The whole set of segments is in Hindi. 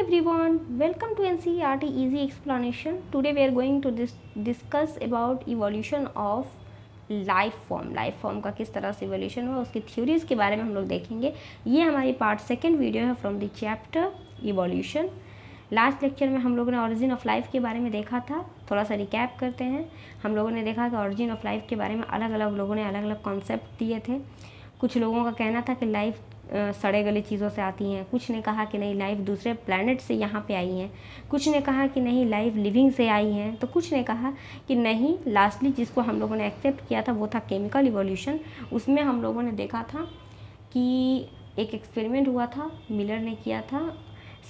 everyone, welcome to NCERT Easy Explanation. Today we are going to discuss about evolution of life form का किस तरह से इवोल्यूशन हुआ, उसकी थ्योरीज के बारे में हम लोग देखेंगे। ये हमारी पार्ट सेकंड वीडियो है from the chapter evolution. Last lecture में हम लोगों ने ऑरिजिन ऑफ लाइफ के बारे में देखा था। थोड़ा सा रिकैप करते हैं। हम लोगों ने देखा कि ऑरिजिन ऑफ लाइफ के बारे में अलग अलग लोगों ने अलग अलग कॉन्सेप्ट दिए थे। कुछ लोगों का कहना था कि लाइफ सड़े गले चीज़ों से आती हैं, कुछ ने कहा कि नहीं लाइफ दूसरे प्लैनेट से यहाँ पे आई हैं, कुछ ने कहा कि नहीं लाइफ लिविंग से आई हैं, तो कुछ ने कहा कि नहीं लास्टली जिसको हम लोगों ने एक्सेप्ट किया था वो था केमिकल इवोल्यूशन। उसमें हम लोगों ने देखा था कि एक एक्सपेरिमेंट हुआ था, मिलर ने किया था।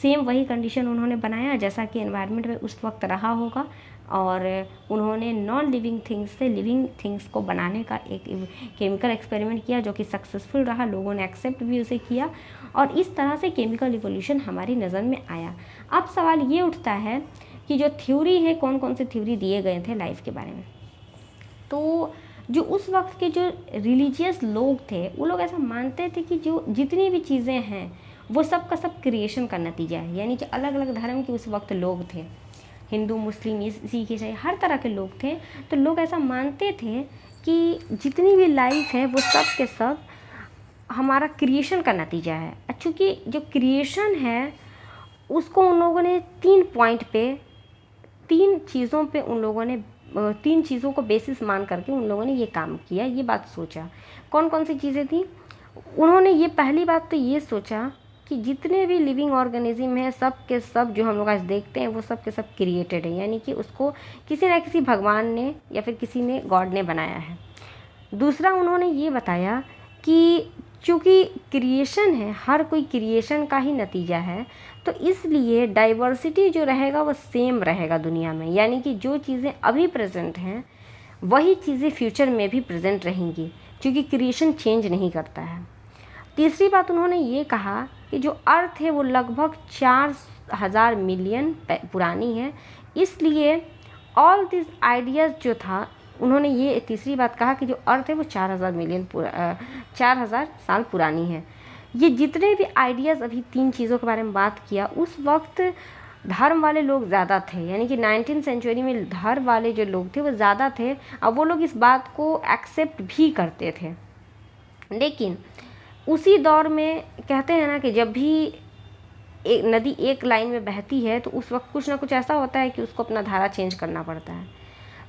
सेम वही कंडीशन उन्होंने बनाया जैसा कि एनवायरनमेंट में उस वक्त रहा होगा, और उन्होंने नॉन लिविंग थिंग्स से लिविंग थिंग्स को बनाने का एक केमिकल एक्सपेरिमेंट किया जो कि सक्सेसफुल रहा। लोगों ने एक्सेप्ट भी उसे किया और इस तरह से केमिकल इवोल्यूशन हमारी नज़र में आया। अब सवाल ये उठता है कि जो थ्योरी है, कौन कौन से थ्योरी दिए गए थे लाइफ के बारे में। तो जो उस वक्त के जो रिलीजियस लोग थे वो लोग ऐसा मानते थे कि जो जितनी भी चीज़ें हैं वो सब का सब क्रिएशन का नतीजा है। यानी कि अलग अलग धर्म के उस वक्त लोग थे, हिंदू, मुस्लिम, सिख, ईसाई, हर तरह के लोग थे। तो लोग ऐसा मानते थे कि जितनी भी लाइफ है वो सब के सब हमारा क्रिएशन का नतीजा है। चूँकि जो क्रिएशन है उसको उन लोगों ने 3 पॉइंट पे, 3 चीज़ों पे उन लोगों ने 3 चीज़ों को बेसिस मान करके उन लोगों ने ये काम किया, ये बात सोचा। कौन कौन सी चीज़ें थी? उन्होंने ये पहली बात तो ये सोचा कि जितने भी लिविंग ऑर्गेनिज्म हैं सब के सब जो हम लोग आज देखते हैं वो सब के सब क्रिएटेड है, यानी कि उसको किसी न किसी भगवान ने या फिर किसी ने, गॉड ने बनाया है। दूसरा उन्होंने ये बताया कि चूँकि क्रिएशन है, हर कोई क्रिएशन का ही नतीजा है, तो इसलिए डाइवर्सिटी जो रहेगा वो सेम रहेगा दुनिया में। यानी कि जो चीज़ें अभी प्रेजेंट हैं वही चीज़ें फ्यूचर में भी प्रेजेंट रहेंगी, क्योंकि क्रिएशन चेंज नहीं करता है। तीसरी बात उन्होंने ये कहा कि जो अर्थ है वो लगभग 4000 मिलियन पुरानी है, इसलिए ऑल दिस आइडियाज़ जो था, उन्होंने ये तीसरी बात कहा कि जो अर्थ है वो 4000 साल पुरानी है। ये जितने भी आइडियाज़ अभी 3 चीज़ों के बारे में बात किया, उस वक्त धर्म वाले लोग ज़्यादा थे, यानी कि 19th सेंचुरी में धर्म वाले जो लोग थे वो ज़्यादा थे और वो लोग इस बात को एक्सेप्ट भी करते थे। लेकिन उसी दौर में कहते हैं ना कि जब भी एक नदी एक लाइन में बहती है तो उस वक्त कुछ ना कुछ ऐसा होता है कि उसको अपना धारा चेंज करना पड़ता है।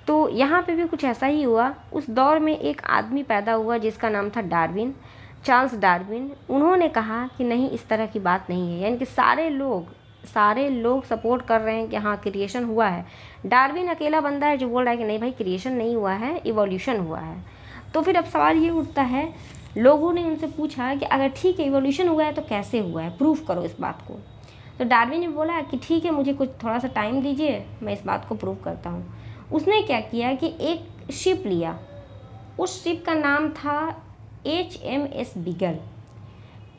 तो यहाँ पे भी कुछ ऐसा ही हुआ। उस दौर में एक आदमी पैदा हुआ जिसका नाम था डार्विन, चार्ल्स डार्विन। उन्होंने कहा कि नहीं, इस तरह की बात नहीं है, यानी कि सारे लोग सपोर्ट कर रहे हैं कि हाँ क्रिएशन हुआ है। डार्विन अकेला बंदा है जो बोल रहा है कि नहीं भाई क्रिएशन नहीं हुआ है, इवोल्यूशन हुआ है। तो फिर अब सवाल ये उठता है, लोगों ने उनसे पूछा कि अगर ठीक है इवोल्यूशन हुआ है तो कैसे हुआ है, प्रूफ करो इस बात को। तो डार्विन ने बोला कि ठीक है, मुझे कुछ थोड़ा सा टाइम दीजिए, मैं इस बात को प्रूव करता हूँ। उसने क्या किया कि एक शिप लिया, उस शिप का नाम था HMS बिगल।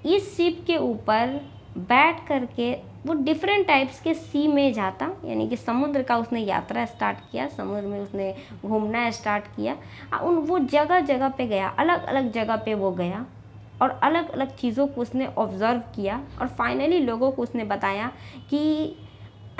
इस शिप के ऊपर बैठ करके वो डिफरेंट टाइप्स के सी में जाता, यानी कि समुद्र का उसने यात्रा स्टार्ट किया, समुद्र में उसने घूमना स्टार्ट किया। वो जगह जगह पे गया, अलग अलग जगह पे वो गया और अलग अलग चीज़ों को उसने ऑब्ज़र्व किया और फाइनली लोगों को उसने बताया कि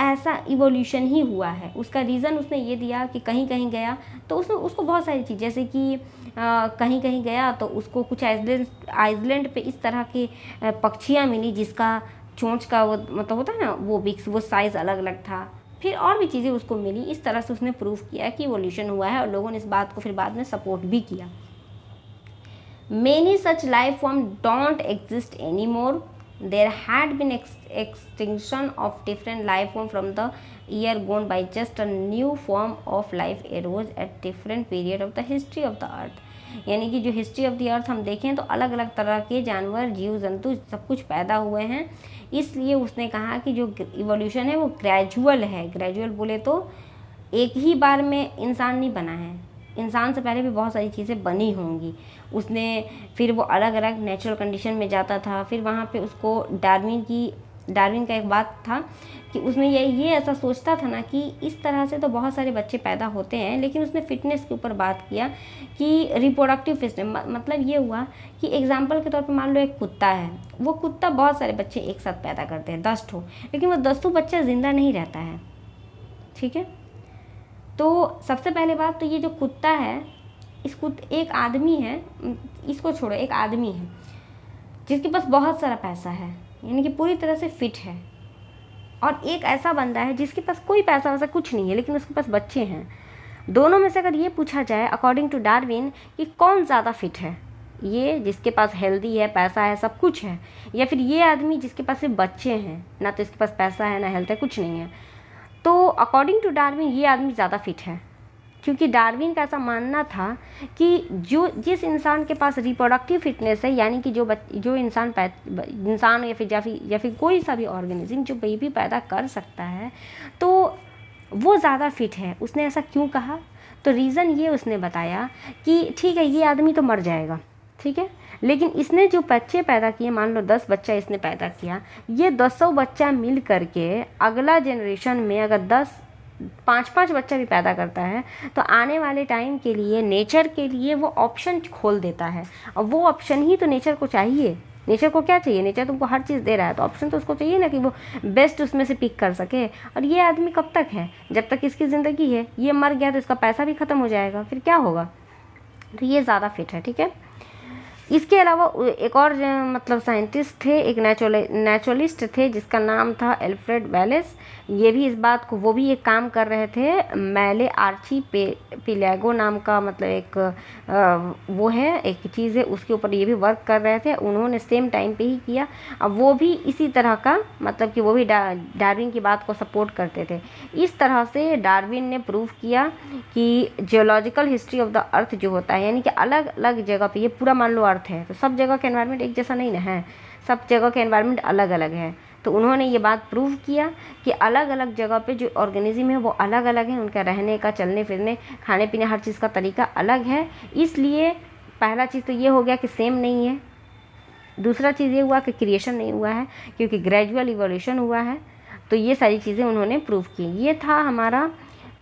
ऐसा इवोल्यूशन ही हुआ है। उसका रीज़न उसने ये दिया कि कहीं कहीं गया तो उसको बहुत सारी चीज़, जैसे कि कहीं कहीं गया तो उसको कुछ आइसलैंड पे इस तरह की पक्षियाँ मिली जिसका चोंच का वो मतलब होता है ना वो साइज़ अलग अलग था। फिर और भी चीज़ें उसको मिली। इस तरह से उसने प्रूव किया कि इवोल्यूशन हुआ है और लोगों ने इस बात को फिर बाद में सपोर्ट भी किया। Many such life forms don't exist anymore. There had been extinction of different life forms from the year gone by. Just a new form of life arose at different period of the history of the earth. यानी कि जो हिस्ट्री ऑफ द अर्थ हम देखें तो अलग अलग तरह के जानवर, जीव जंतु सब कुछ पैदा हुए हैं। इसलिए उसने कहा कि जो इवोल्यूशन है वो ग्रेजुअल है। ग्रेजुअल बोले तो एक ही बार में इंसान नहीं बना है, इंसान से पहले भी बहुत सारी चीज़ें बनी होंगी। उसने फिर वो अलग अलग नेचुरल कंडीशन में जाता था, फिर वहाँ पे उसको डार्विन की डार्विन का एक बात था कि उसने ये ऐसा सोचता था ना कि इस तरह से तो बहुत सारे बच्चे पैदा होते हैं, लेकिन उसने फिटनेस के ऊपर बात किया कि रिप्रोडक्टिव फिटनेस, मतलब ये हुआ कि एग्जाम्पल के तौर पे मान लो एक कुत्ता है, वो कुत्ता बहुत सारे बच्चे एक साथ पैदा करते हैं 10 ठो, लेकिन वो 10 बच्चा ज़िंदा नहीं रहता है, ठीक है। तो सबसे पहले बात तो ये जो कुत्ता है, एक आदमी है, इसको छोड़ो, एक आदमी है जिसके पास बहुत सारा पैसा है, यानी कि पूरी तरह से फिट है, और एक ऐसा बंदा है जिसके पास कोई पैसा वैसा कुछ नहीं है लेकिन उसके पास बच्चे हैं। दोनों में से अगर ये पूछा जाए अकॉर्डिंग टू डार्विन कि कौन ज़्यादा फिट है, ये जिसके पास हेल्दी है, पैसा है, सब कुछ है, या फिर ये आदमी जिसके पास सिर्फ बच्चे हैं, ना तो इसके पास पैसा है ना हेल्थ है, कुछ नहीं है। तो अकॉर्डिंग टू डार्विन ये आदमी ज़्यादा फिट है, क्योंकि डार्विन का ऐसा मानना था कि जिस इंसान के पास रिप्रोडक्टिव फिटनेस है, यानी कि जो इंसान या फिर कोई सा भी ऑर्गेनिज्म जो बेबी पैदा कर सकता है, तो वो ज़्यादा फिट है। उसने ऐसा क्यों कहा? तो रीज़न ये उसने बताया कि ठीक है, ये आदमी तो मर जाएगा, ठीक है, लेकिन इसने जो बच्चे पैदा किए, मान लो 10 बच्चा इसने पैदा किया, ये 10 बच्चा मिल करके अगला जनरेशन में अगर 5-5 बच्चा भी पैदा करता है तो आने वाले टाइम के लिए नेचर के लिए वो ऑप्शन खोल देता है। और वो ऑप्शन ही तो नेचर को चाहिए। नेचर को क्या चाहिए? नेचर तुमको हर चीज़ दे रहा है, तो ऑप्शन तो उसको चाहिए ना कि वो बेस्ट उसमें से पिक कर सके। और ये आदमी कब तक है? जब तक इसकी ज़िंदगी है। ये मर गया तो इसका पैसा भी ख़त्म हो जाएगा, फिर क्या होगा? तो ये ज़्यादा फिट है, ठीक है। इसके अलावा एक और मतलब साइंटिस्ट थे, एक नेचुरलिस्ट थे जिसका नाम था एल्फ्रेड वेलेस। ये भी इस बात को, वो भी एक काम कर रहे थे, मैले आर्ची पिलागो नाम का, मतलब एक वो है, एक चीज़ है, उसके ऊपर ये भी वर्क कर रहे थे। उन्होंने सेम टाइम पे ही किया। अब वो भी इसी तरह का, मतलब कि वो भी डार्विन की बात को सपोर्ट करते थे। इस तरह से डार्विन ने प्रूव किया कि geological history of the earth जो होता है, यानी कि अलग अलग जगह पे, ये पूरा मान लो अर्थ है तो सब जगह का एनवायरनमेंट एक जैसा नहीं ना है, सब जगह का एनवायरनमेंट अलग अलग है। तो उन्होंने ये बात प्रूव किया कि अलग अलग जगह पे जो ऑर्गेनिज्म है वो अलग अलग है, उनका रहने का, चलने फिरने, खाने पीने, हर चीज़ का तरीका अलग है। इसलिए पहला चीज़ तो ये हो गया कि सेम नहीं है। दूसरा चीज़ ये हुआ कि क्रिएशन नहीं हुआ है, क्योंकि ग्रेजुअल इवोल्यूशन हुआ है। तो ये सारी चीज़ें उन्होंने प्रूव की। ये था हमारा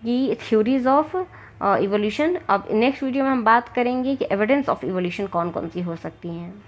कि थ्योरीज ऑफ इवोल्यूशन। अब नेक्स्ट वीडियो में हम बात करेंगे कि एविडेंस ऑफ इवोल्यूशन कौन कौन सी हो सकती हैं।